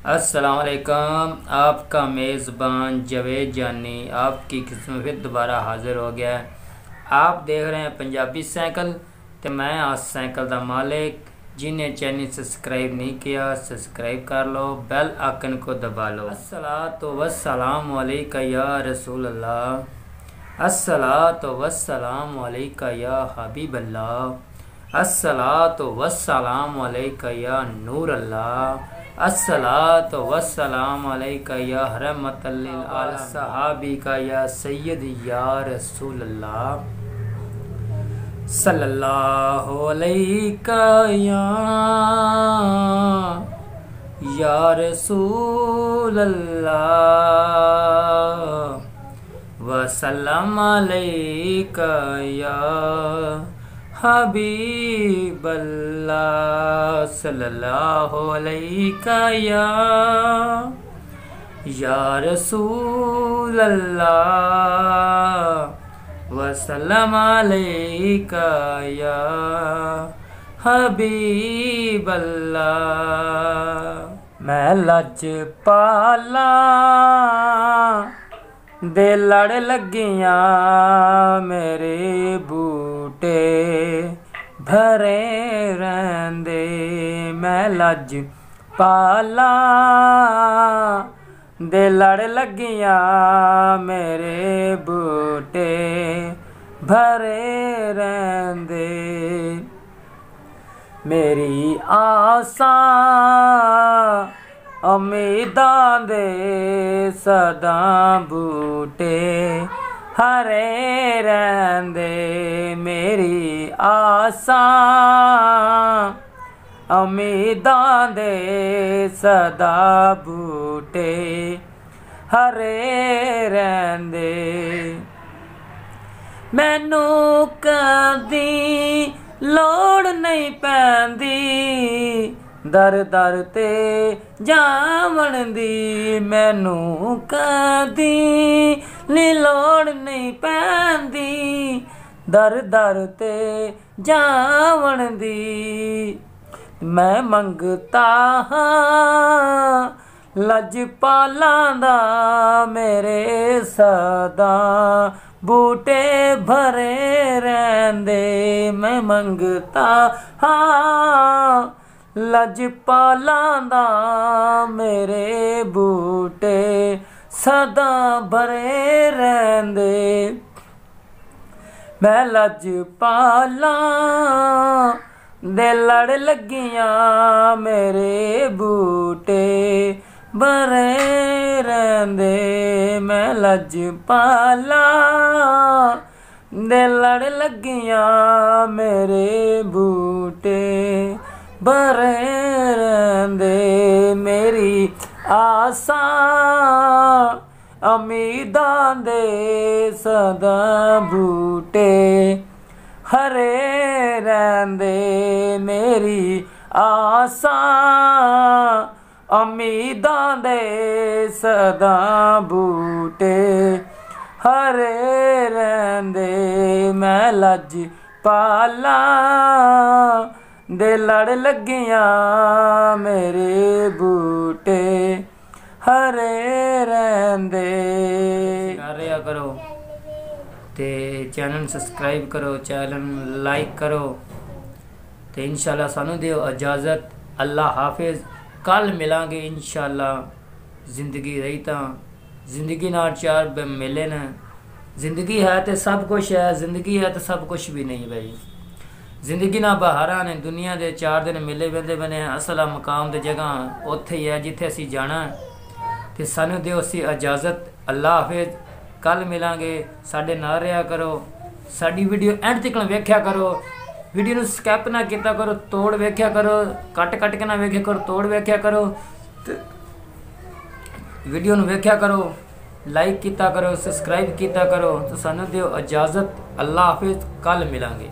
अस्सलाम वालेकुम। आपका मेज़बान जवेद जानी आपकी किस्म फिर दोबारा हाज़िर हो गया है। आप देख रहे हैं पंजाबी साइकिल तो मैं आज साइकिल का मालिक। जिन्हें चैनल सब्सक्राइब नहीं किया सब्सक्राइब कर लो, बेल आइकन को दबा लो। अस्सलातु वस्सलाम अलैका या रसूल अल्लाह, अस्सलातु वस्सलाम अलैका या हबीब अल्लाह, अस्सलातु वस्सलाम अलैका या नूर अल्लाह, अस्सलातु वस्सलाम अलैका या रहमतल लिल आलमीन, सहाबी का या सय्यद या रसूल अल्लाह, सल्लल्लाहु अलैका या रसूल अल्लाह, वसल्लम अलैका या हबीब अल्लाह, सल्लल्लाहु अलैका या रसूल अल्लाह, वसल्लम अलैका या हबीब अल्लाह। मैं लजपाला दे लड़ लगियां मेरे बूटे भरे रहिंदे, मैं लजपाला दे लड़ लगियां मेरे बूटे भरे रहिंदे, मेरी आसां उम्मीदां दे सदा बूटे हरे रहिंदे, मेरी आसां उम्मीदां दे सदा बूटे हरे रहिंदे, मैनू कदी लोड़ नहीं पैंदी दर दर ते जावण दी, मैनू कदी नी लोड़ नहीं पैंदी दर दर ते जावण दी, मैं मंगता हाँ लजपालां दा मेरे सदा बूटे भरे रहिंदे, मैं मंगता हाँ लजपालां दा मेरे बूटे सदा भरे रहिंदे, मैं लजपालां दे लड़ लगियां मेरे बूटे भरे रहिंदे, मैं लजपालां दे लड़ लगियां मेरे बूटे भरे रहिंदे, मेरी आसां उम्मीदां दे सदा बूटे हरे रहिंदे, मेरी आसां उम्मीदां दे सदा बूटे हरे रहिंदे, मैं लजपाला दे लड़ लगियां मेरे बूटे हरे रहिंदे। रहा करो ते चैनल सब्सक्राइब करो, चैनल लाइक करो ते इंशाल्लाह सानू दिओ इजाज़त। अल्लाह हाफिज़। कल मिलांगे इंशाल्लाह। जिंदगी रही तो जिंदगी नाल चार मेले ने, जिंदगी है तो सब कुछ है, जिंदगी है तो सब कुछ भी नहीं भाई। जिंदगी ना बहारा ने, दुनिया के 4 दिन मेले बंदे बने हैं। असला मकाम की जगह उत्थे ही है जिथे असी जाना तो सानू दिओ सी इजाज़त। अल्लाह हाफिज़। कल मिलांगे। साडे नाल रहा करो, साडी वीडियो एंड तक वेख्या करो, वीडियो नूं स्किप ना किया करो, तोड़ वेख्या करो, कट कट के ना वेख्या करो, तोड़ वेख्या करो, वीडियो नूं वेख्या करो, लाइक किया करो, सब्सक्राइब किया करो। तो सानू दिओ इजाज़त। अल्लाह हाफिज़। कल मिलांगे।